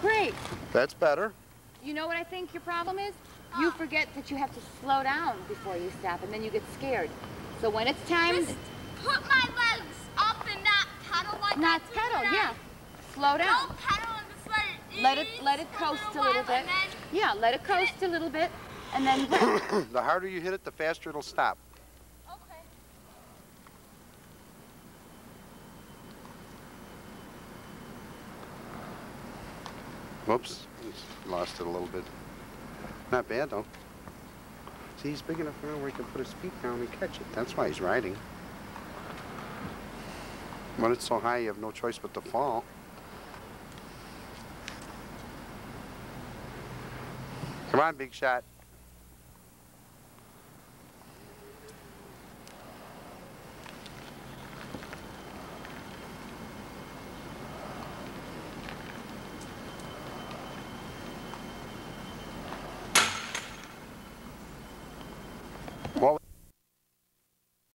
Great. That's better. You know what I think your problem is? You forget that you have to slow down before you stop, and then you get scared. So when it's time... Just put my legs up and not pedal like Not pedal, yeah. Slow down. Don't pedal and just let it ease. Let it coast a little bit. Yeah, let it coast a little bit, and then... The harder you hit it, the faster it'll stop. Okay. Whoops, lost it a little bit. Not bad, though. See, he's big enough now where he can put his feet down and catch it. That's why he's riding. When it's so high, you have no choice but to fall. Come on, big shot.